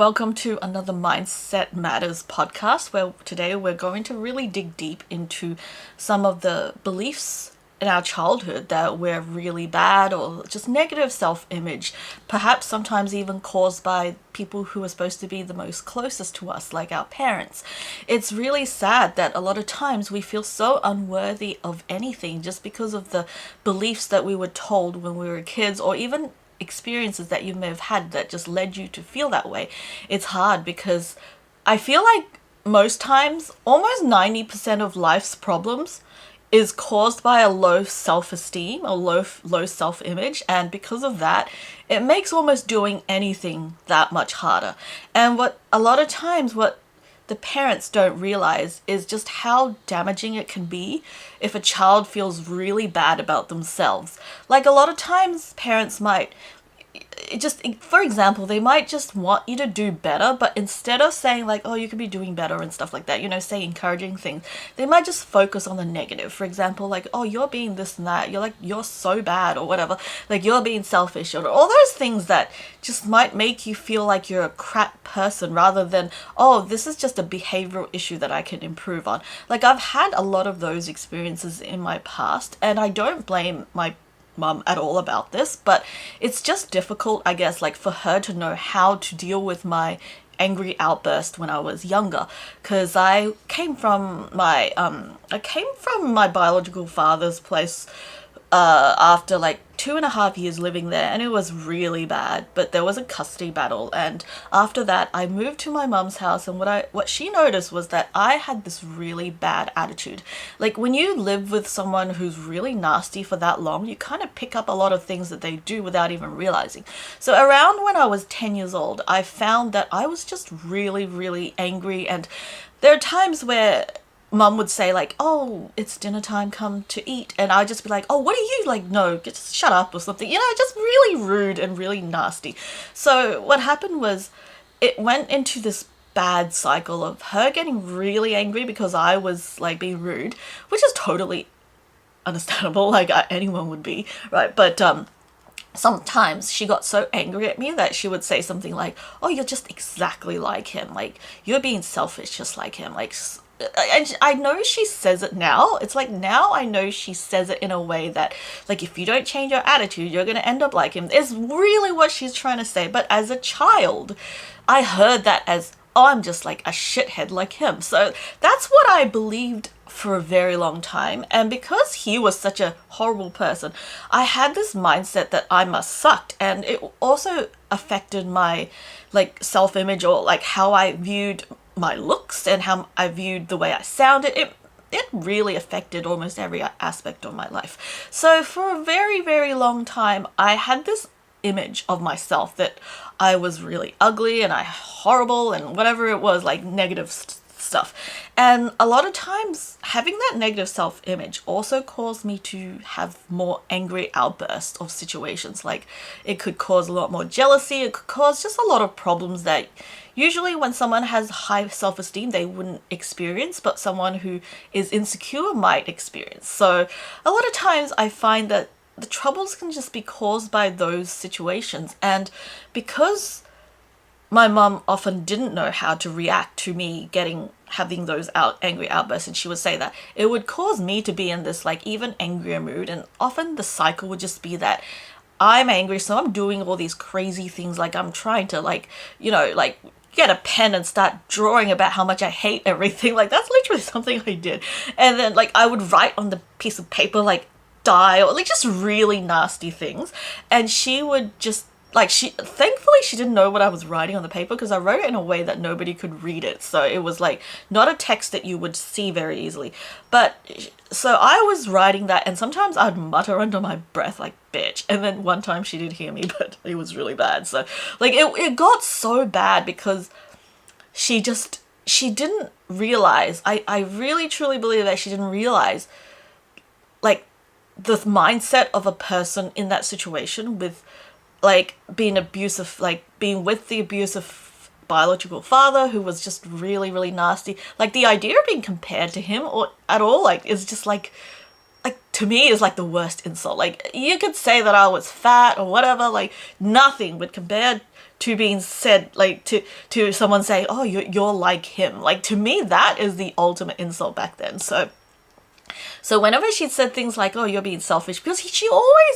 Welcome to another Mindset Matters podcast, where today we're going to really dig deep into some of the beliefs in our childhood that we're really bad or just negative self-image, perhaps sometimes even caused by people who are supposed to be the most closest to us, like our parents. It's really sad that a lot of times we feel so unworthy of anything just because of the beliefs that we were told when we were kids, or even experiences that you may have had that just led you to feel that way. It's hard because I feel like most times, almost 90% of life's problems is caused by a low self-esteem, a low self-image, and because of that, it makes almost doing anything that much harder. And what a lot of times what the parents don't realize is just how damaging it can be if a child feels really bad about themselves. Like, a lot of times parents might just, for example, they might just want you to do better, but instead of saying like, oh, you could be doing better and stuff like that, say encouraging things, they might just focus on the negative. For example, like, oh, you're being this and that, you're so bad, or whatever, like you're being selfish, or all those things that just might make you feel like you're a crap person, rather than, oh, this is just a behavioral issue that I can improve on. Like, I've had a lot of those experiences in my past, and I don't blame my mum at all about this, but it's just difficult, I guess, like for her to know how to deal with my angry outburst when I was younger, because I came from my biological father's place after like 2.5 years living there, and it was really bad, but there was a custody battle. And after that, I moved to my mum's house, and what she noticed was that I had this really bad attitude. Like, when you live with someone who's really nasty for that long, you kind of pick up a lot of things that they do without even realizing. So around when I was 10 years old, I found that I was just really, really angry, and there are times where Mum would say like, oh, it's dinner time, come to eat. And I'd just be like, oh, what are you, like, no, just shut up or something, just really rude and really nasty. So what happened was, it went into this bad cycle of her getting really angry because I was like being rude, which is totally understandable, like anyone would be, right? But sometimes she got so angry at me that she would say something like, oh, you're just exactly like him, like you're being selfish just like him, like. I know she says it now. It's like, now I know she says it in a way that, like, if you don't change your attitude, you're going to end up like him. Is really what she's trying to say. But as a child, I heard that as, oh, I'm just like a shithead like him. So that's what I believed for a very long time. And because he was such a horrible person, I had this mindset that I must suck. And it also affected my, like, self-image, or like how I viewed my looks and how I viewed the way I sounded. It really affected almost every aspect of my life. So for a very, very long time, I had this image of myself that I was really ugly and horrible and whatever it was, like negative stuff. And a lot of times having that negative self-image also caused me to have more angry outbursts of situations. Like, it could cause a lot more jealousy. It could cause just a lot of problems that usually when someone has high self-esteem, they wouldn't experience, but someone who is insecure might experience. So a lot of times I find that the troubles can just be caused by those situations. And because my mum often didn't know how to react to me having those angry outbursts, and she would say that it would cause me to be in this like even angrier mood, and often the cycle would just be that I'm angry, so I'm doing all these crazy things, like I'm trying to like get a pen and start drawing about how much I hate everything. Like, that's literally something I did. And then like I would write on the piece of paper like die, or like just really nasty things, and she would just thankfully she didn't know what I was writing on the paper, because I wrote it in a way that nobody could read it. So it was like not a text that you would see very easily. But so I was writing that, and sometimes I'd mutter under my breath like, bitch. And then one time she did hear me, but it was really bad. So like it got so bad because she didn't realize, I really truly believe that she didn't realize like the mindset of a person in that situation, with like being abusive, like being with the abusive biological father who was just really, really nasty. Like, the idea of being compared to him or at all, like, is just like to me is like the worst insult. Like, you could say that I was fat or whatever, like nothing would compare to being said, like to someone saying, oh, you're like him. Like, to me, that is the ultimate insult back then. So whenever she said things like, oh, you're being selfish, because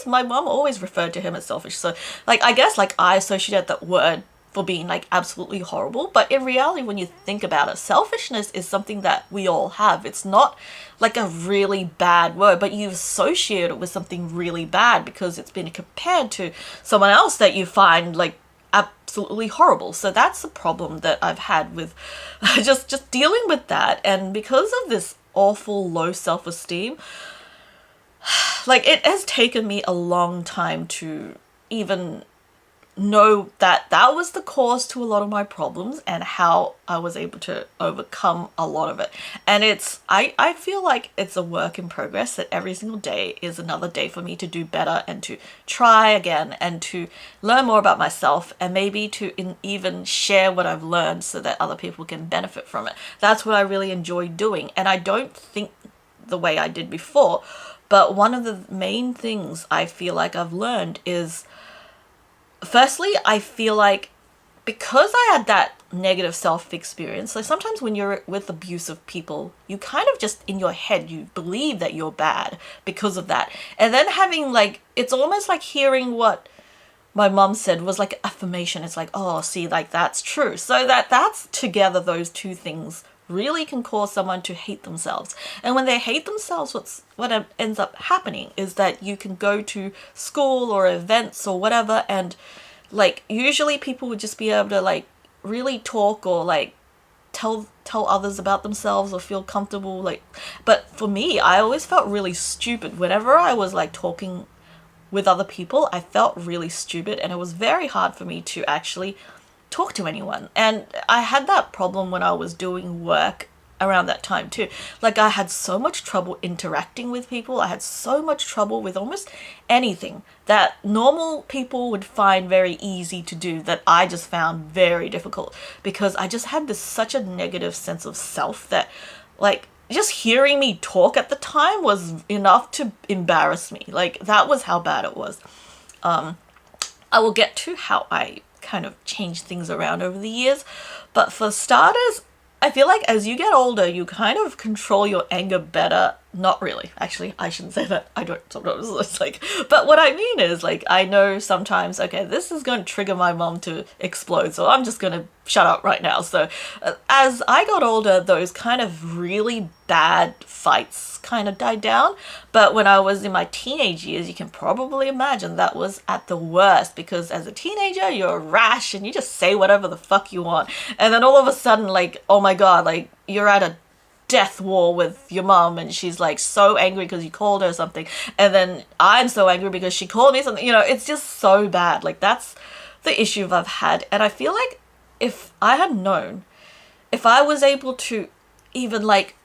my mom always referred to him as selfish. So, like, I guess, like, I associate that word for being, like, absolutely horrible. But in reality, when you think about it, selfishness is something that we all have. It's not, like, a really bad word, but you associate it with something really bad because it's been compared to someone else that you find, like, absolutely horrible. So that's the problem that I've had with just dealing with that. And because of this awful low self-esteem, like, it has taken me a long time to even know that that was the cause to a lot of my problems and how I was able to overcome a lot of it. And I feel like it's a work in progress, that every single day is another day for me to do better and to try again and to learn more about myself, and maybe to even share what I've learned so that other people can benefit from it. That's what I really enjoy doing. And I don't think the way I did before, but one of the main things I feel like I've learned is, firstly, I feel like because I had that negative self experience, so sometimes when you're with abusive people, you kind of just in your head, you believe that you're bad because of that. And then having, like, it's almost like hearing what my mom said was like affirmation. It's like, oh, see, like, that's true. So that's together, those two things really can cause someone to hate themselves. And when they hate themselves, what ends up happening is that you can go to school or events or whatever, and, like, usually people would just be able to, like, really talk or, like, tell others about themselves or feel comfortable, like. But for me, I always felt really stupid whenever I was, like, talking with other people. I felt really stupid, and it was very hard for me to actually talk to anyone. And I had that problem when I was doing work around that time too. Like, I had so much trouble interacting with people. I had so much trouble with almost anything that normal people would find very easy to do that I just found very difficult, because I just had such a negative sense of self that, like, just hearing me talk at the time was enough to embarrass me. Like, that was how bad it was. I will get to how I kind of change things around over the years, but for starters, I feel like as you get older, you kind of control your anger better. Not really, actually, I shouldn't say that. I don't sometimes. It's like, but what I mean is, like, I know sometimes, okay, this is going to trigger my mom to explode, so I'm just going to shut up right now. So as I got older, those kind of really bad fights kind of died down. But when I was in my teenage years, you can probably imagine that was at the worst, because as a teenager, you're rash and you just say whatever the fuck you want. And then all of a sudden, like, oh my God, like, you're at a death war with your mom, and she's, like, so angry because you called her something, and then I'm so angry because she called me something. You know, it's just so bad. Like, that's the issue I've had. And I feel like if I had known, if I was able to even, like,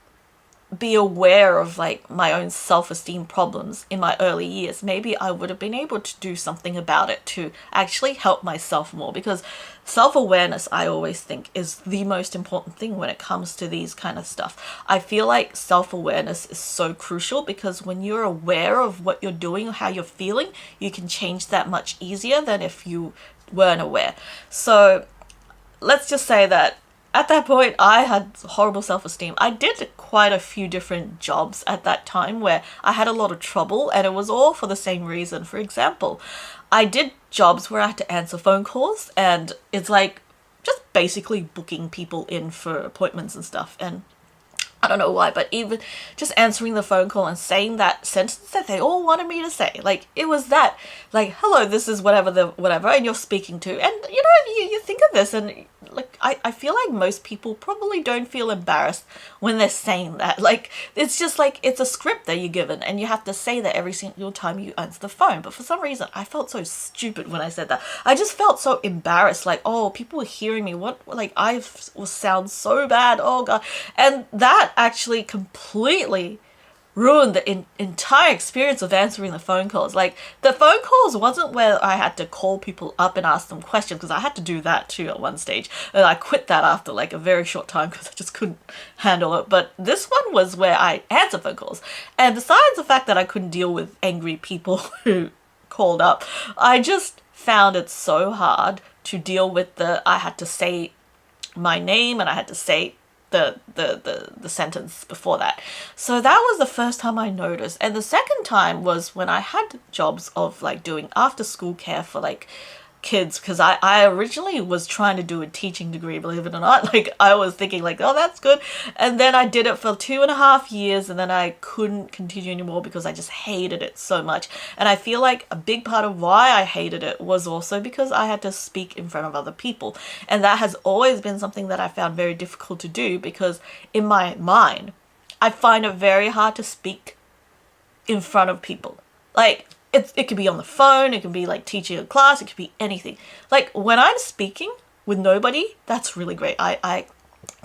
be aware of, like, my own self-esteem problems in my early years, maybe I would have been able to do something about it to actually help myself more. Because self-awareness, I always think, is the most important thing when it comes to these kind of stuff. I feel like self-awareness is so crucial, because when you're aware of what you're doing or how you're feeling, you can change that much easier than if you weren't aware. So let's just say that at that point, I had horrible self-esteem. I did quite a few different jobs at that time where I had a lot of trouble, and it was all for the same reason. For example, I did jobs where I had to answer phone calls, and it's like just basically booking people in for appointments and stuff. And I don't know why, but even just answering the phone call and saying that sentence that they all wanted me to say, like, it was that, like, hello, this is whatever, and you're speaking to, and, you know, you think of this, and, like, I feel like most people probably don't feel embarrassed when they're saying that. Like, it's just like, it's a script that you're given, and you have to say that every single time you answer the phone. But for some reason, I felt so stupid when I said that. I just felt so embarrassed, like, oh, people are hearing me, what, like, will sound so bad, oh God. And that actually completely ruined the entire experience of answering the phone calls. Like, the phone calls wasn't where I had to call people up and ask them questions, because I had to do that too at one stage, and I quit that after, like, a very short time because I just couldn't handle it. But this one was where I answer phone calls, and besides the fact that I couldn't deal with angry people who called up, I just found it so hard to deal with I had to say my name and I had to say the sentence before that. So that was the first time I noticed. And the second time was when I had jobs of like doing after school care for like kids, because I originally was trying to do a teaching degree, believe it or not. Like I was thinking like, oh, that's good. And then I did it for 2.5 years and then I couldn't continue anymore because I just hated it so much. And I feel like a big part of why I hated it was also because I had to speak in front of other people. And that has always been something that I found very difficult to do, because in my mind, I find it very hard to speak in front of people. Like, it could be on the phone, it could be like teaching a class, it could be anything. Like when I'm speaking with nobody, that's really great. I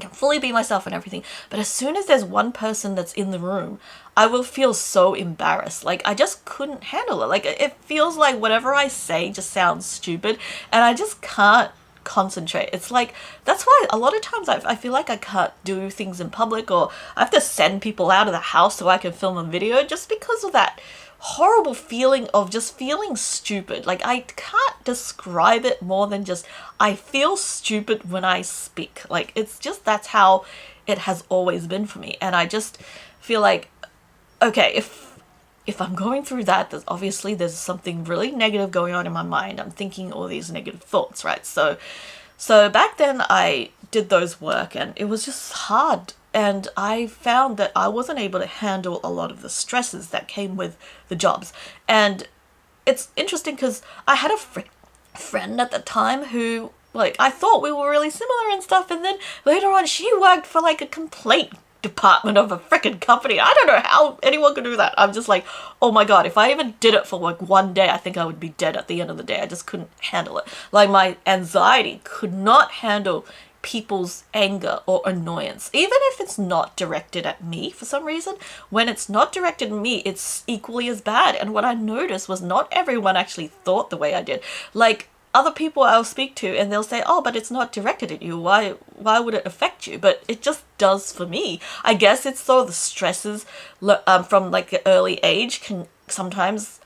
can fully be myself and everything. But as soon as there's one person that's in the room, I will feel so embarrassed. Like I just couldn't handle it. Like it feels like whatever I say just sounds stupid and I just can't concentrate. It's like, that's why a lot of times I feel like I can't do things in public, or I have to send people out of the house so I can film a video, just because of that horrible feeling of just feeling stupid. Like I can't describe it more than just, I feel stupid when I speak. Like it's just, that's how it has always been for me. And I just feel like, okay, if I'm going through that, there's something really negative going on in my mind. I'm thinking all these negative thoughts, right? So back then I did those work and it was just hard. And I found that I wasn't able to handle a lot of the stresses that came with the jobs. And it's interesting because I had a friend at the time who, like, I thought we were really similar and stuff. And then later on, she worked for like a complaint department of a freaking company. I don't know how anyone could do that. I'm just like, oh my God, if I even did it for like one day, I think I would be dead at the end of the day. I just couldn't handle it. Like my anxiety could not handle people's anger or annoyance, even if it's not directed at me for some reason. When it's not directed at me, it's equally as bad. And what I noticed was not everyone actually thought the way I did. Like other people I'll speak to and they'll say, oh, but it's not directed at you. Why would it affect you? But it just does for me. I guess it's so the stresses from like an early age can sometimes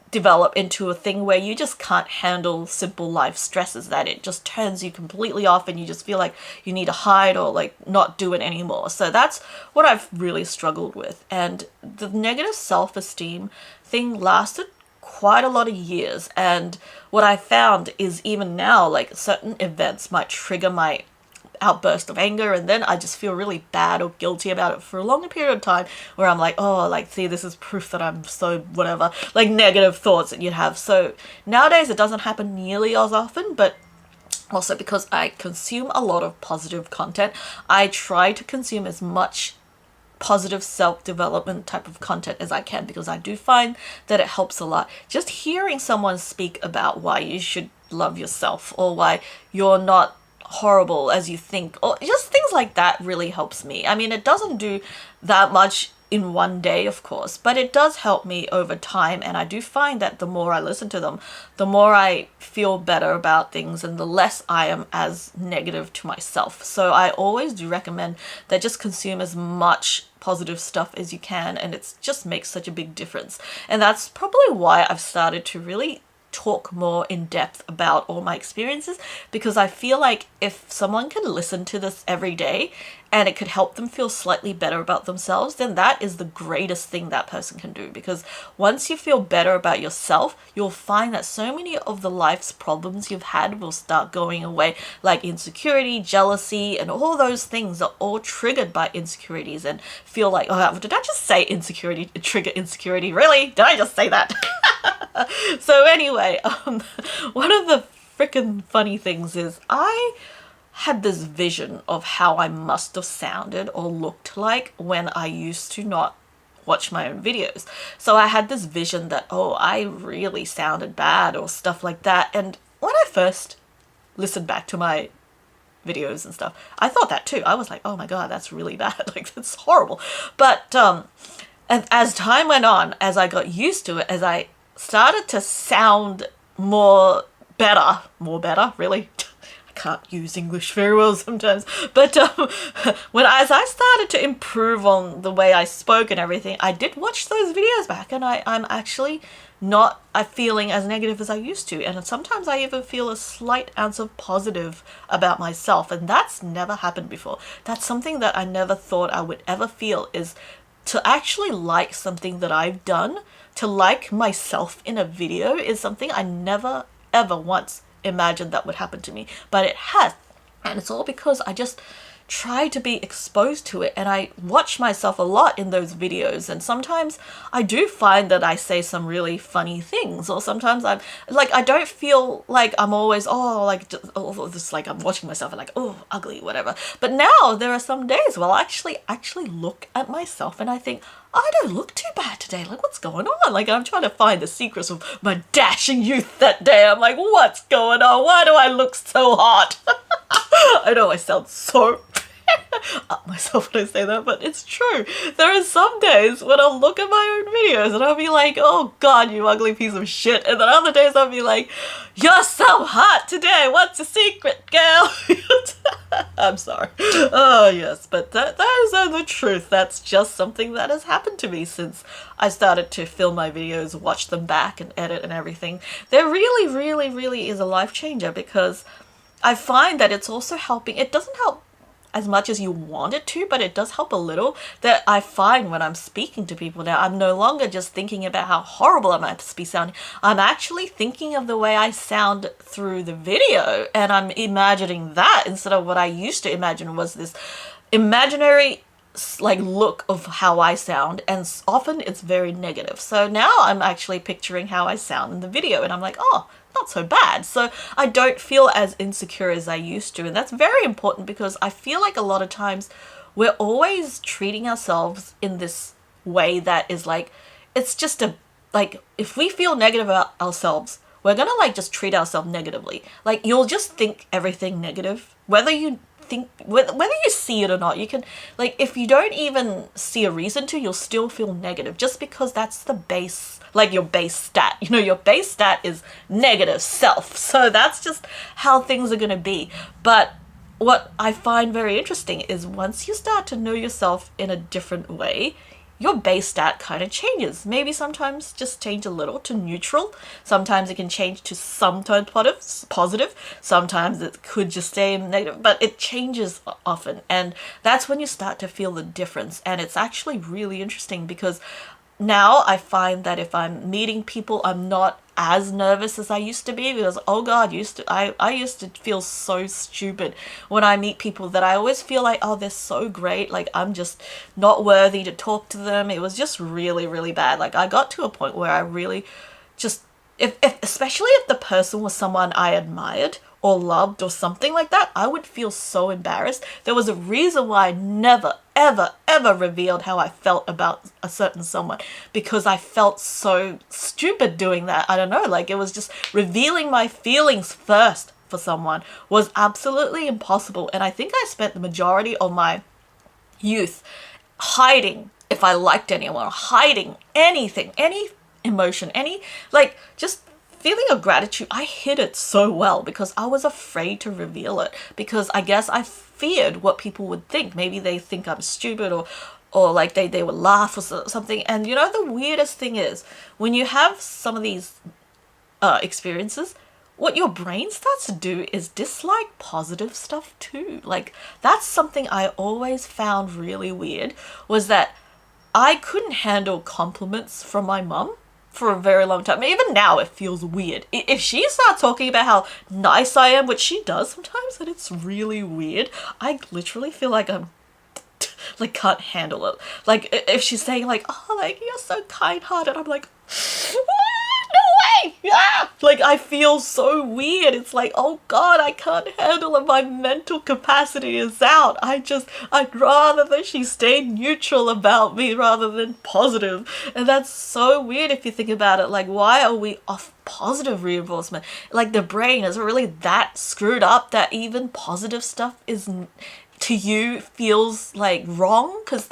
develop into a thing where you just can't handle simple life stresses, that it just turns you completely off and you just feel like you need to hide or like not do it anymore. So that's what I've really struggled with. And the negative self-esteem thing lasted quite a lot of years. And what I found is even now, like certain events might trigger my outburst of anger, and then I just feel really bad or guilty about it for a longer period of time, where I'm like, oh, like, see, this is proof that I'm so whatever, like negative thoughts that you'd have. So nowadays it doesn't happen nearly as often, but also because I consume a lot of positive content, I try to consume as much positive self-development type of content as I can, because I do find that it helps a lot. Just hearing someone speak about why you should love yourself, or why you're not horrible as you think, or just things like that really helps me. I mean, it doesn't do that much in one day, of course, but it does help me over time. And I do find that the more I listen to them, the more I feel better about things and the less I am as negative to myself. So I always do recommend that just consume as much positive stuff as you can, and it just makes such a big difference. And that's probably why I've started to really talk more in depth about all my experiences, because I feel like if someone can listen to this every day and it could help them feel slightly better about themselves, then that is the greatest thing that person can do. Because once you feel better about yourself, you'll find that so many of the life's problems you've had will start going away, like insecurity, jealousy, and all those things are all triggered by insecurities. And feel like, oh, did I just say insecurity, trigger insecurity? Really? Did I just say that? So anyway, one of the freaking funny things is I had this vision of how I must have sounded or looked like when I used to not watch my own videos. So I had this vision that, oh, I really sounded bad or stuff like that. And when I first listened back to my videos and stuff, I thought that too. I was like, oh my God, that's really bad. Like, that's horrible. But and as time went on, as I got used to it, as I started to sound more better, really. can't use English very well sometimes, but as I started to improve on the way I spoke and everything, I did watch those videos back, and I'm actually not feeling as negative as I used to, and sometimes I even feel a slight ounce of positive about myself, and that's never happened before. That's something that I never thought I would ever feel, is to actually like something that I've done. To like myself in a video is something I never ever once imagined that would happen to me, but it has. And it's all because I just try to be exposed to it, and I watch myself a lot in those videos, and sometimes I do find that I say some really funny things, or sometimes I'm like, I don't feel like I'm always just like I'm watching myself and like, oh, ugly, whatever. But now there are some days where I actually look at myself and I think, I don't look too bad today. Like, what's going on? Like, I'm trying to find the secrets of my dashing youth that day. I'm like, what's going on? Why do I look so hot? I know I sound so up myself when I say that, but it's true. There are some days when I'll look at my own videos and I'll be like, oh God, you ugly piece of shit. And then other days I'll be like, you're so hot today. What's the secret, girl? I'm sorry. Oh, yes, but those are the truth. That's just something that has happened to me since I started to film my videos, watch them back and edit and everything. There really, really, really is a life changer, because I find that it's also helping. It doesn't help as much as you want it to, but it does help a little. That I find when I'm speaking to people now, I'm no longer just thinking about how horrible I might be sounding. I'm actually thinking of the way I sound through the video, and I'm imagining that instead of what I used to imagine was this imaginary like look of how I sound, and often it's very negative. So now I'm actually picturing how I sound in the video, and I'm like, oh, not so bad. So I don't feel as insecure as I used to, and that's very important, because I feel like a lot of times we're always treating ourselves in this way that is like, it's just like, if we feel negative about ourselves, we're gonna like just treat ourselves negatively. Like, you'll just think everything negative, whether you see it or not. You can, like, if you don't even see a reason to, you'll still feel negative, just because that's the base, like your base stat. You know, your base stat is negative self. So that's just how things are going to be. But what I find very interesting is once you start to know yourself in a different way, your base stat kind of changes. Maybe sometimes just change a little to neutral. Sometimes it can change to sometimes positive. Sometimes it could just stay negative, but it changes often. And that's when you start to feel the difference. And it's actually really interesting, because now I find that if I'm meeting people, I'm not as nervous as I used to be, because, oh God, I used to feel so stupid when I meet people, that I always feel like, oh, they're so great, like I'm just not worthy to talk to them. It was just really, really bad. Like, I got to a point where I really just, especially if the person was someone I admired or loved or something like that, I would feel so embarrassed. There was a reason why I never, ever, ever revealed how I felt about a certain someone, because I felt so stupid doing that. I don't know, like, it was just revealing my feelings first for someone was absolutely impossible. And I think I spent the majority of my youth hiding if I liked anyone, hiding anything, any emotion, any, like, just feeling of gratitude. I hid it so well because I was afraid to reveal it, because I guess I feared what people would think. Maybe they think I'm stupid, or like they would laugh or something. And you know, the weirdest thing is, when you have some of these experiences, what your brain starts to do is dislike positive stuff too. Like, that's something I always found really weird, was that I couldn't handle compliments from my mum for a very long time. Even now it feels weird. If she starts talking about how nice I am, which she does sometimes, and it's really weird, I literally feel like I'm like can't handle it. Like, if she's saying like, oh, like, you're so kind-hearted, I'm like, no way! Ah! Like, I feel so weird. It's like, oh God, I can't handle it. My mental capacity is out. I'd rather that she stay neutral about me rather than positive. And that's so weird if you think about it. Like, why are we off positive reinforcement? Like, the brain is really that screwed up that even positive stuff is to you feels like wrong, because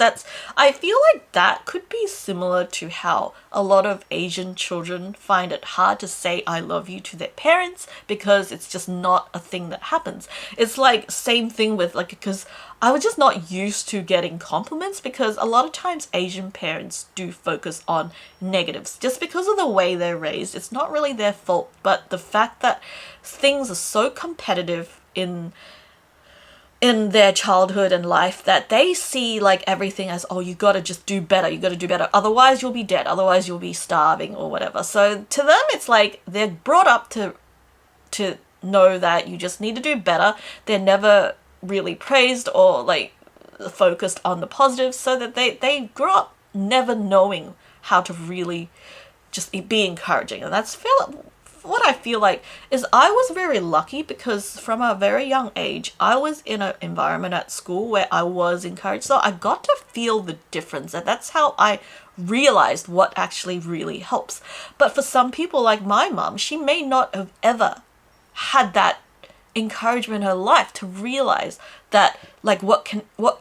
I feel like that could be similar to how a lot of Asian children find it hard to say I love you to their parents because it's just not a thing that happens. It's like same thing with like, because I was just not used to getting compliments, because a lot of times Asian parents do focus on negatives just because of the way they're raised. It's not really their fault, but the fact that things are so competitive in their childhood and life that they see like everything as, oh, you gotta just do better, you gotta do better, otherwise you'll be dead, otherwise you'll be starving or whatever. So to them it's like they're brought up to know that you just need to do better. They're never really praised or like focused on the positives, so that they grow up never knowing how to really just be encouraging. And that's what I feel like is I was very lucky, because from a very young age I was in an environment at school where I was encouraged, so I got to feel the difference, and that's how I realized what actually really helps. But for some people like my mum, she may not have ever had that encouragement in her life to realize that like what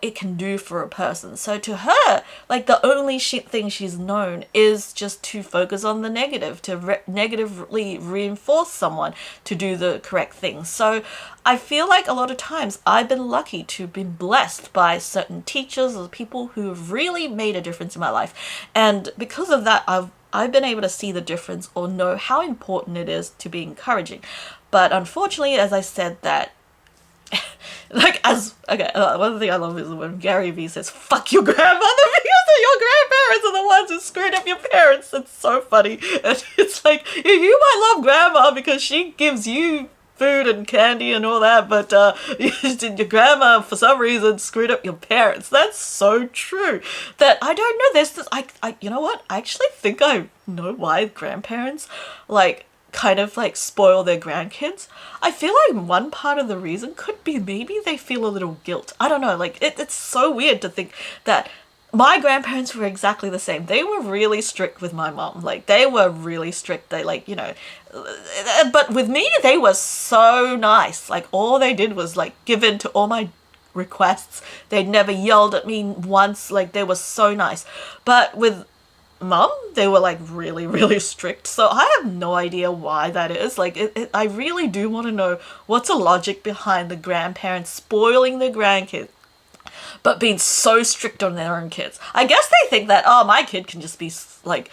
it can do for a person. So to her, like the only thing she's known is just to focus on the negative, to negatively reinforce someone to do the correct thing. So I feel like a lot of times I've been lucky to have been blessed by certain teachers or people who have really made a difference in my life, and because of that I've been able to see the difference or know how important it is to be encouraging. But unfortunately, as I said, that one thing I love is when Gary Vee says "fuck your grandmother" because your grandparents are the ones who screwed up your parents. It's so funny, and it's like you might love grandma because she gives you food and candy and all that, but your grandma for some reason screwed up your parents. That's so true. That I don't know. There's this. You know what? I actually think I know why grandparents like kind of like spoil their grandkids. I feel like one part of the reason could be maybe they feel a little guilt. I don't know, like it's so weird to think that my grandparents were exactly the same. They were really strict with my mom. Like they were really strict. They like, you know, but with me they were so nice. Like all they did was like give in to all my requests. They never yelled at me once. Like they were so nice. But with mum, they were like really, really strict. So I have no idea why that is. Like I really do want to know what's the logic behind the grandparents spoiling their grandkids but being so strict on their own kids. I guess they think that, oh, my kid can just be like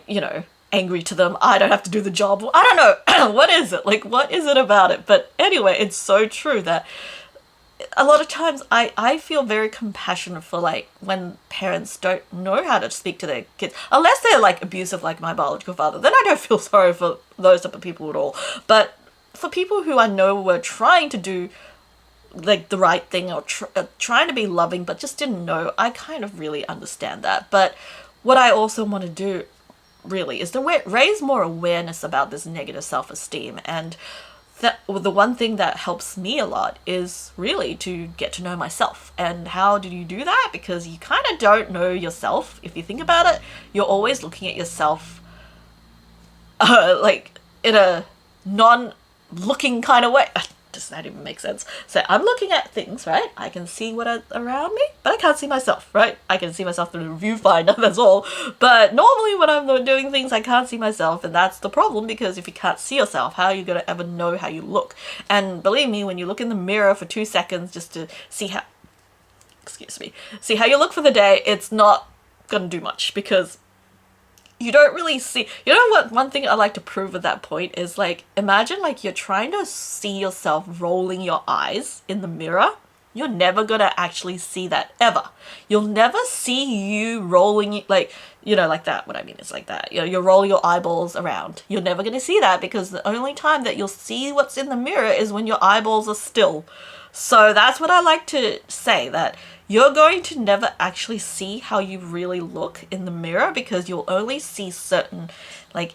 you know, angry to them. I don't have to do the job. I don't know. What is it? Like, what is it about it? But anyway, it's so true that a lot of times I feel very compassionate for like when parents don't know how to speak to their kids, unless they're like abusive like my biological father. Then I don't feel sorry for those type of people at all. But for people who I know were trying to do like the right thing or trying to be loving but just didn't know, I kind of really understand that. But what I also want to do really is to raise more awareness about this negative self-esteem. And the one thing that helps me a lot is really to get to know myself. And how do you do that? Because you kind of don't know yourself. If you think about it, you're always looking at yourself like in a non-looking kind of way. Does that even make sense? So I'm looking at things, right? I can see what are around me, but I can't see myself, right? I can see myself through the viewfinder, that's all. But normally when I'm doing things, I can't see myself, and that's the problem, because if you can't see yourself, how are you going to ever know how you look? And believe me, when you look in the mirror for 2 seconds just to see how you look for the day, it's not going to do much, because you don't really see. You know what, one thing I like to prove at that point is like, imagine like you're trying to see yourself rolling your eyes in the mirror. You're never gonna actually see that ever. You'll never see you rolling like, you know, like that. What I mean is like that, you know, you're rolling your eyeballs around. You're never gonna see that, because the only time that you'll see what's in the mirror is when your eyeballs are still. So that's what I like to say, that you're going to never actually see how you really look in the mirror, because you'll only see certain like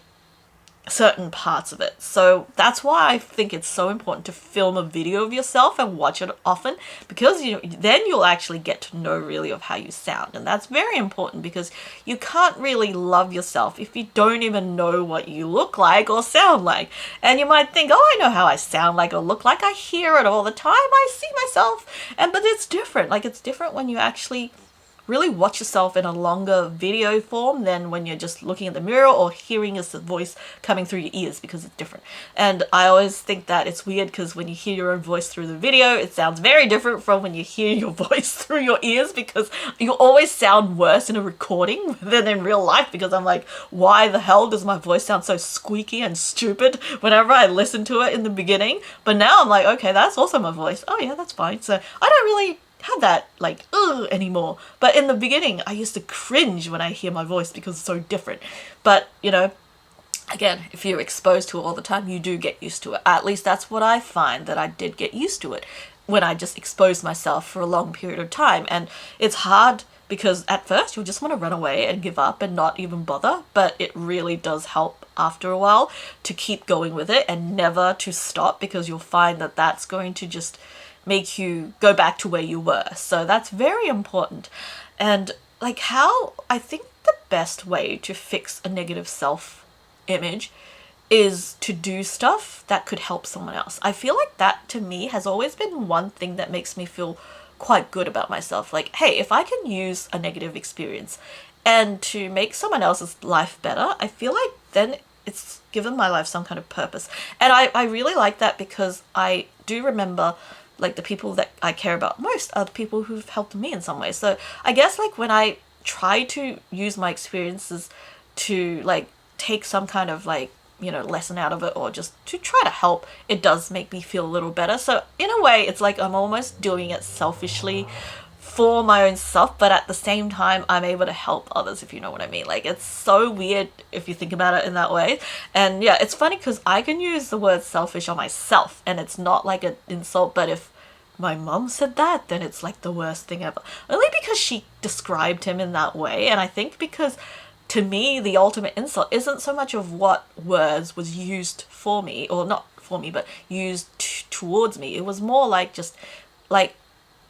certain parts of it. So that's why I think it's so important to film a video of yourself and watch it often, because then you'll actually get to know really of how you sound. And that's very important, because you can't really love yourself if you don't even know what you look like or sound like. And you might think, oh, I know how I sound like or look like. I hear it all the time. I see myself. But it's different. Like, it's different when you actually really watch yourself in a longer video form than when you're just looking at the mirror or hearing your voice coming through your ears, because it's different. And I always think that it's weird, because when you hear your own voice through the video, it sounds very different from when you hear your voice through your ears, because you always sound worse in a recording than in real life, because I'm like, why the hell does my voice sound so squeaky and stupid whenever I listen to it in the beginning? But now I'm like, okay, that's also my voice. Oh yeah, that's fine. So I don't really have that like ugh anymore. But in the beginning, I used to cringe when I hear my voice because it's so different. But again, if you're exposed to it all the time, you do get used to it. At least that's what I find, that I did get used to it when I just exposed myself for a long period of time. And it's hard, because at first you'll just want to run away and give up and not even bother, but it really does help after a while to keep going with it and never to stop, because you'll find that that's going to just make you go back to where you were. So that's very important. And like, how I think the best way to fix a negative self-image is to do stuff that could help someone else. I feel like that, to me, has always been one thing that makes me feel quite good about myself. Like, hey, if I can use a negative experience and to make someone else's life better, I feel like then it's given my life some kind of purpose. And I really like that, because I do remember, like, the people that I care about most are the people who've helped me in some way. So I guess, like, when I try to use my experiences to, like, take some kind of, like, lesson out of it, or just to try to help, it does make me feel a little better. So in a way, it's like I'm almost doing it selfishly for my own self, but at the same time, I'm able to help others, if you know what I mean. Like, it's so weird if you think about it in that way. And yeah, it's funny, because I can use the word selfish on myself and it's not like an insult, but if my mum said that, then it's like the worst thing ever. Only because she described him in that way. And I think because, to me, the ultimate insult isn't so much of what words was used for me, or not for me, but used towards me. It was more like, just like,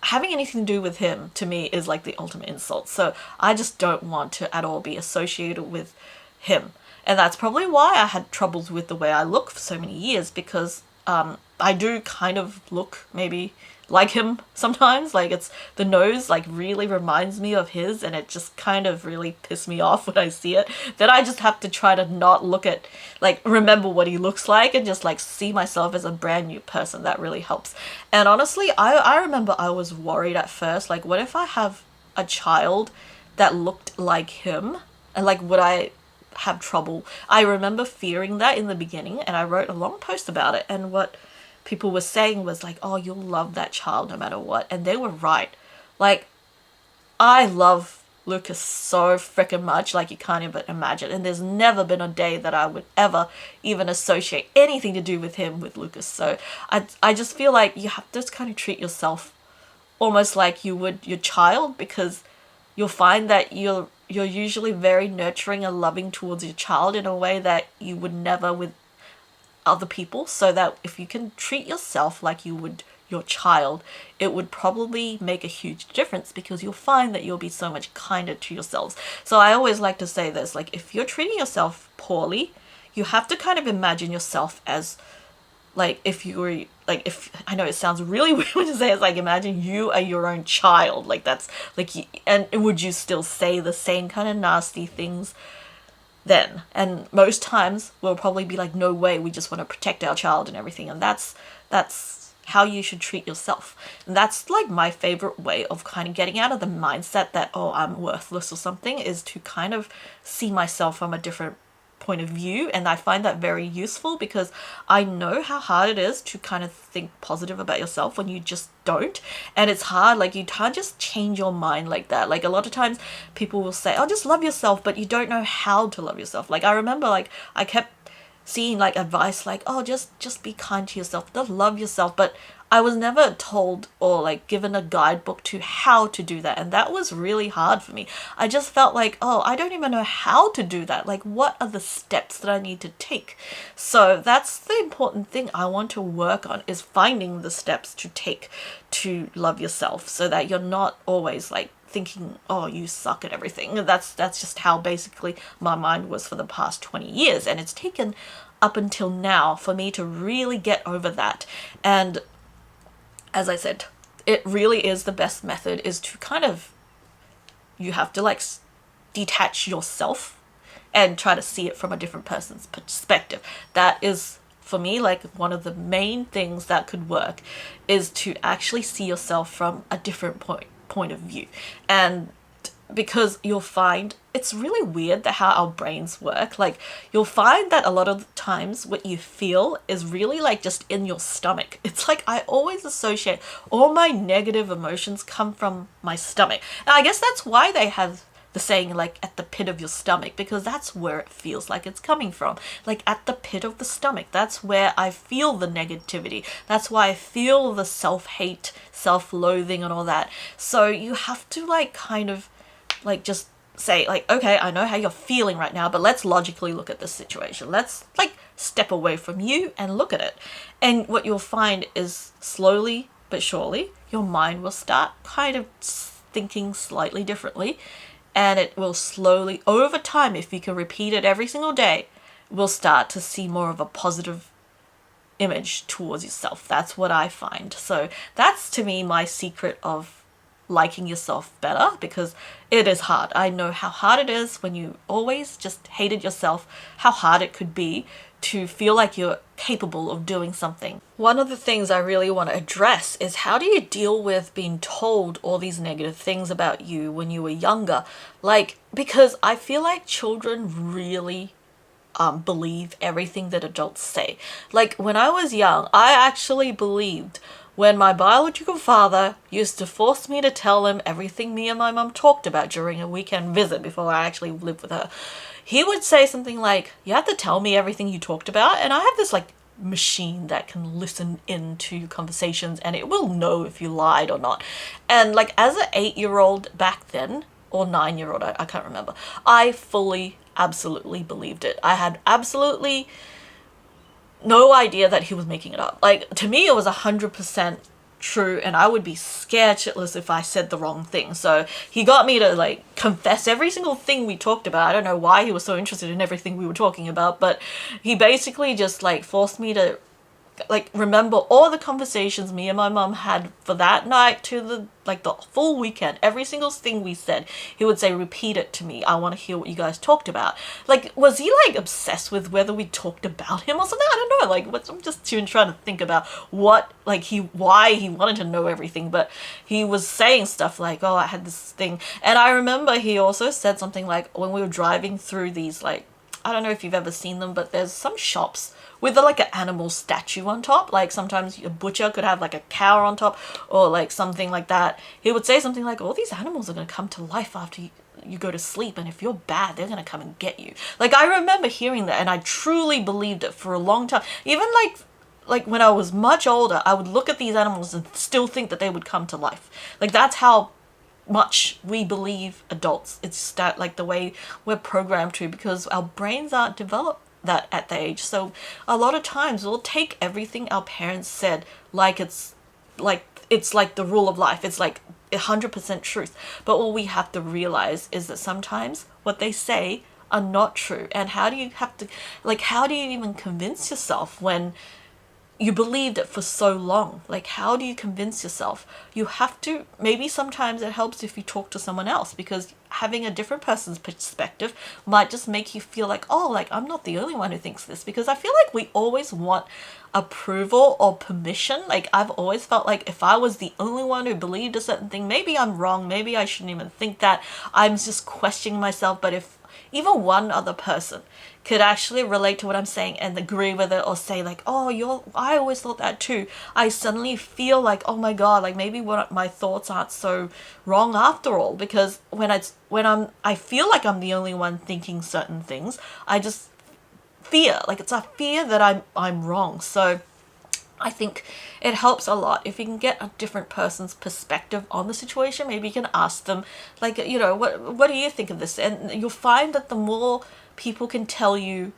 having anything to do with him, to me, is like the ultimate insult. So I just don't want to at all be associated with him. And that's probably why I had troubles with the way I look for so many years, because I do kind of look maybe like him sometimes. Like, it's the nose like really reminds me of his, and it just kind of really pisses me off when I see it. Then I just have to try to not look at, like, remember what he looks like, and just like see myself as a brand new person. That really helps. And honestly, I remember I was worried at first, like, what if I have a child that looked like him, and like, would I have trouble? I remember fearing that in the beginning, and I wrote a long post about it, and what people were saying was like, oh, you'll love that child no matter what. And they were right. Like, I love Lucas so freaking much, like, you can't even imagine. And there's never been a day that I would ever even associate anything to do with him with Lucas. So I just feel like you have to just kind of treat yourself almost like you would your child, because you'll find that you're usually very nurturing and loving towards your child in a way that you would never with other people. So that if you can treat yourself like you would your child, it would probably make a huge difference, because you'll find that you'll be so much kinder to yourselves. So I always like to say this, like, if you're treating yourself poorly, you have to kind of imagine yourself as, like, if you were, like, if, I know it sounds really weird when you say it, it's like, imagine you are your own child. Like, that's like, and would you still say the same kind of nasty things then? And most times we'll probably be like, no way, we just want to protect our child and everything. And that's how you should treat yourself. And that's like my favorite way of kind of getting out of the mindset that, oh, I'm worthless or something, is to kind of see myself from a different point of view. And I find that very useful, because I know how hard it is to kind of think positive about yourself when you just don't. And it's hard, like, you can't just change your mind like that. Like, a lot of times people will say, oh, just love yourself, but you don't know how to love yourself. Like, I remember, like, I kept seeing like advice like, oh, just be kind to yourself, just love yourself. But I was never told or like given a guidebook to how to do that. And that was really hard for me. I just felt like, oh, I don't even know how to do that. Like, what are the steps that I need to take? So that's the important thing I want to work on, is finding the steps to take to love yourself, so that you're not always like thinking, oh, you suck at everything. That's just how basically my mind was for the past 20 years. And it's taken up until now for me to really get over that. And as I said, it really is the best method, is to kind of, you have to like detach yourself and try to see it from a different person's perspective. That is, for me, like one of the main things that could work, is to actually see yourself from a different point of view. And because you'll find it's really weird that how our brains work. Like, you'll find that a lot of the times what you feel is really like just in your stomach. It's like I always associate all my negative emotions come from my stomach. And I guess that's why they have the saying like at the pit of your stomach, because that's where it feels like it's coming from. Like at the pit of the stomach, that's where I feel the negativity. That's why I feel the self-hate, self-loathing and all that. So you have to like kind of like just say like, okay, I know how you're feeling right now, but let's logically look at this situation. Let's like step away from you and look at it. And what you'll find is slowly but surely your mind will start kind of thinking slightly differently, and it will slowly, over time, if you can repeat it every single day, will start to see more of a positive image towards yourself. That's what I find. So that's, to me, my secret of liking yourself better, because it is hard. I know how hard it is when you always just hated yourself, how hard it could be to feel like you're capable of doing something. One of the things I really want to address is, how do you deal with being told all these negative things about you when you were younger? Like, because I feel like children really believe everything that adults say. Like, when I was young, I actually believed when my biological father used to force me to tell him everything me and my mum talked about during a weekend visit before I actually lived with her. He would say something like, you have to tell me everything you talked about. And I have this like machine that can listen into conversations and it will know if you lied or not. And like, as an 8-year-old back then, or 9-year-old, I can't remember, I fully, absolutely believed it. I had absolutely no idea that he was making it up. Like, to me, it was 100% true, and I would be scared shitless if I said the wrong thing. So he got me to like confess every single thing we talked about. I don't know why he was so interested in everything we were talking about, but he basically just like forced me to like remember all the conversations me and my mum had for that night to the full weekend. Every single thing we said, he would say, repeat it to me. I want to hear what you guys talked about. Like, was he like obsessed with whether we talked about him or something? I don't know. Like, I'm just trying to think about what, like, why he wanted to know everything. But he was saying stuff like, oh, I had this thing. And I remember he also said something like, when we were driving through these, like, I don't know if you've ever seen them, but there's some shops with like an animal statue on top. Like, sometimes a butcher could have like a cow on top or like something like that. He would say something like, all these animals are going to come to life after you go to sleep, and if you're bad, they're going to come and get you. Like, I remember hearing that, and I truly believed it for a long time. Even like when I was much older, I would look at these animals and still think that they would come to life. Like, that's how much we believe adults. It's that like the way we're programmed to, because our brains aren't developed that at the age. So a lot of times we'll take everything our parents said like it's like the rule of life. It's like 100% truth. But what we have to realize is that sometimes what they say are not true. And how do you even convince yourself when you believed it for so long? Like, how do you convince yourself? You have to, maybe sometimes it helps if you talk to someone else, because having a different person's perspective might just make you feel like, oh, like, I'm not the only one who thinks this. Because I feel like we always want approval or permission. Like, I've always felt like if I was the only one who believed a certain thing, maybe I'm wrong, maybe I shouldn't even think that, I'm just questioning myself. But if even one other person could actually relate to what I'm saying and agree with it, or say like, oh, I always thought that too, I suddenly feel like, oh my god, like maybe my thoughts aren't so wrong after all. Because when I feel like I'm the only one thinking certain things, I just fear, like it's a fear that I'm wrong. So I think it helps a lot if you can get a different person's perspective on the situation. Maybe you can ask them, like, you know, what do you think of this? And you'll find that the more people can tell you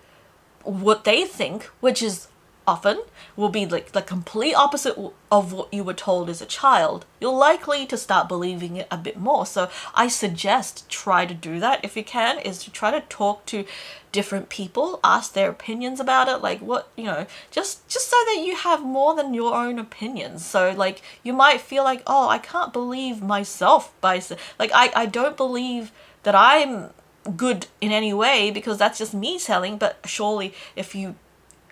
what they think, which is often will be like the complete opposite of what you were told as a child, you're likely to start believing it a bit more. So I suggest try to do that if you can, is to try to talk to different people, ask their opinions about it, like what, you know, just so that you have more than your own opinions. So like you might feel like, oh, I can't believe myself like I don't believe that I'm good in any way because that's just me telling. But surely if you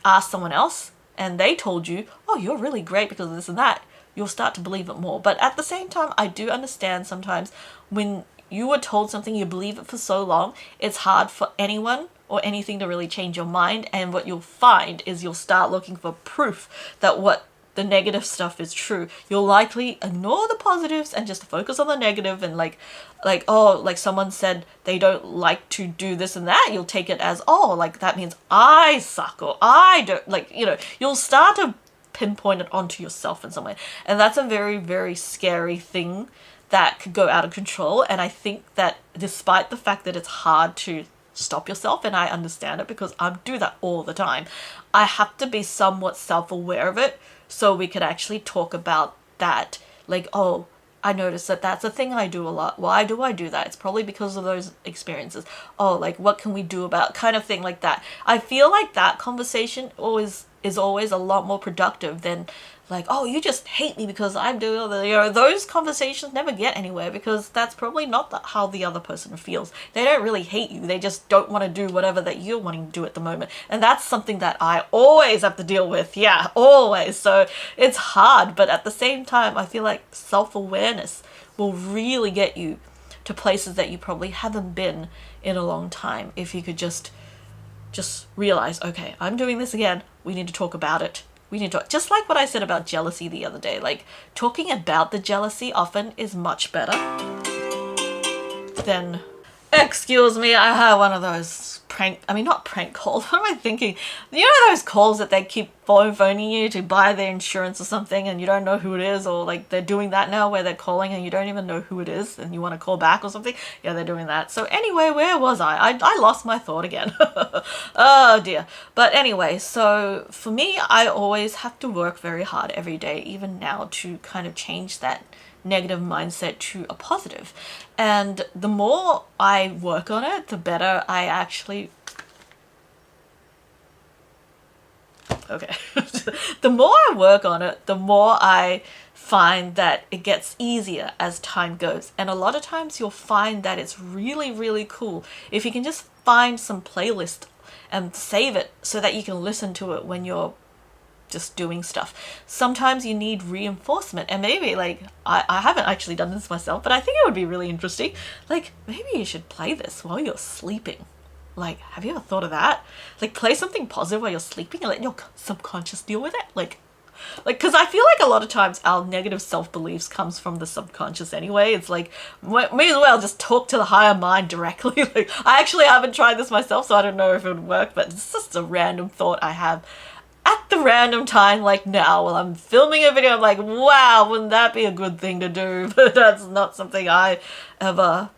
ask someone else and they told you, oh, you're really great because of this and that, you'll start to believe it more. But at the same time, I do understand sometimes when you were told something, you believe it for so long, it's hard for anyone or anything to really change your mind. And what you'll find is you'll start looking for proof that what the negative stuff is true. You'll likely ignore the positives and just focus on the negative, and like oh, like someone said they don't like to do this and that, you'll take it as, oh, like that means I suck, or I don't, like, you know, you'll start to pinpoint it onto yourself in some way. And that's a very, very scary thing that could go out of control. And I think that despite the fact that it's hard to stop yourself, and I understand it because I do that all the time, I have to be somewhat self-aware of it so we could actually talk about that. Like, oh, I noticed that that's a thing I do a lot. Why do I do that? It's probably because of those experiences. Oh, like what can we do about, kind of thing like that. I feel like that conversation is always a lot more productive than like, oh, you just hate me because I'm doing the, you know, those conversations never get anywhere because that's probably not how the other person feels. They don't really hate you. They just don't want to do whatever that you're wanting to do at the moment. And that's something that I always have to deal with. Yeah, always. So it's hard. But at the same time, I feel like self-awareness will really get you to places that you probably haven't been in a long time. If you could just realize, okay, I'm doing this again. We need to talk about it. We need to, just like what I said about jealousy the other day, like talking about the jealousy often is much better than, excuse me, I had one of those not prank calls, what am I thinking? You know those calls that they keep phoning you to buy their insurance or something and you don't know who it is, or like they're doing that now where they're calling and you don't even know who it is and you want to call back or something? Yeah, they're doing that. So anyway, where was I lost my thought again. Oh dear. But anyway, so for me, I always have to work very hard every day, even now, to kind of change that negative mindset to a positive. And the more I work on it, the better I actually... Okay. The more I work on it, the more I find that it gets easier as time goes. And a lot of times you'll find that it's really, really cool if you can just find some playlist and save it so that you can listen to it when you're just doing stuff. Sometimes you need reinforcement, and maybe like I haven't actually done this myself, but I think it would be really interesting. Like maybe you should play this while you're sleeping. Like, have you ever thought of that? Like play something positive while you're sleeping and let your subconscious deal with it. Like because I feel like a lot of times our negative self-beliefs comes from the subconscious anyway. It's like, may as well just talk to the higher mind directly. Like I actually haven't tried this myself, so I don't know if it would work, but it's just a random thought I have at the random time, like now while I'm filming a video. I'm like, wow, wouldn't that be a good thing to do? But that's not something I ever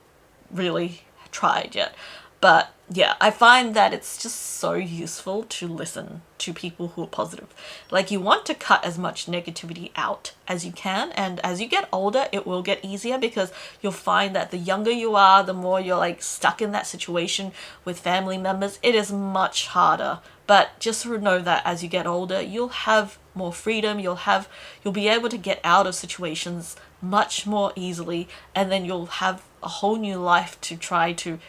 really tried yet. But yeah, I find that it's just so useful to listen to people who are positive. Like you want to cut as much negativity out as you can, and as you get older it will get easier because you'll find that the younger you are, the more you're like stuck in that situation with family members, it is much harder. But just know that as you get older, you'll have more freedom, you'll be able to get out of situations much more easily, and then you'll have a whole new life to try to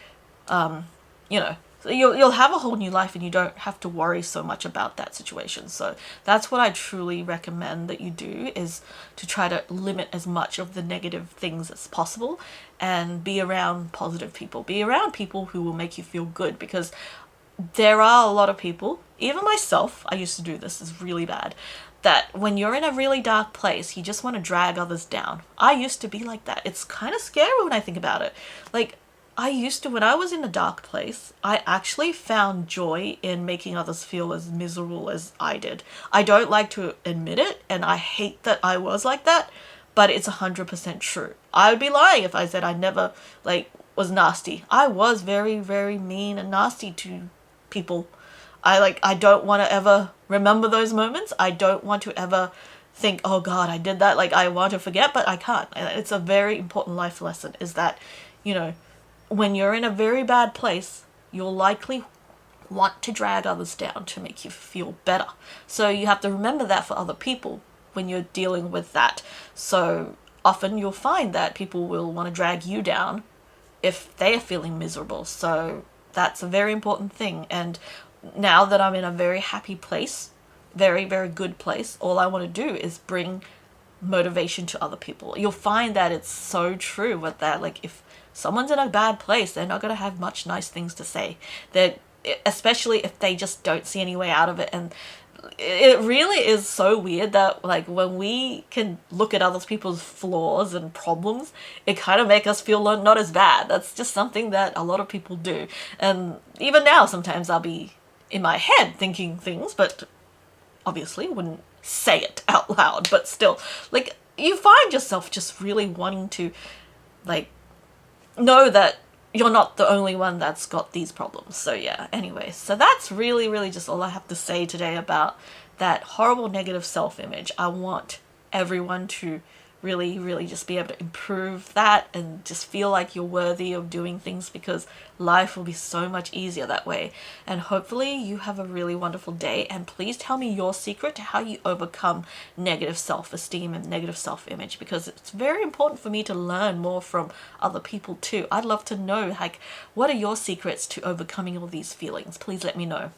so you'll have a whole new life and you don't have to worry so much about that situation. So that's what I truly recommend that you do, is to try to limit as much of the negative things as possible and be around positive people. Be around people who will make you feel good, because there are a lot of people, even myself, I used to do this, is really bad, that when you're in a really dark place, you just want to drag others down. I used to be like that. It's kind of scary when I think about it. Like, I used to, when I was in a dark place, I actually found joy in making others feel as miserable as I did. I don't like to admit it, and I hate that I was like that, but it's 100% true. I would be lying if I said I never, like, was nasty. I was very, very mean and nasty to people. I don't want to ever remember those moments. I don't want to ever think, oh God, I did that. Like, I want to forget, but I can't. And it's a very important life lesson, is that, you know, when you're in a very bad place, you'll likely want to drag others down to make you feel better. So you have to remember that for other people when you're dealing with that. So often you'll find that people will want to drag you down if they're feeling miserable. So that's a very important thing. And now that I'm in a very happy place, very, very good place, all I want to do is bring motivation to other people. You'll find that it's so true with that. Like, if someone's in a bad place, they're not going to have much nice things to say. That, especially if they just don't see any way out of it. And it really is so weird that, like, when we can look at other people's flaws and problems, it kind of makes us feel not as bad. That's just something that a lot of people do. And even now, sometimes I'll be in my head thinking things, but obviously wouldn't say it out loud. But still, like, you find yourself just really wanting to, like, know that you're not the only one that's got these problems. So yeah, anyway, so that's really, really just all I have to say today about that horrible negative self-image. I want everyone to really, really just be able to improve that and just feel like you're worthy of doing things, because life will be so much easier that way. And hopefully you have a really wonderful day, and please tell me your secret to how you overcome negative self-esteem and negative self-image, because it's very important for me to learn more from other people too. I'd love to know, like, what are your secrets to overcoming all these feelings? Please let me know.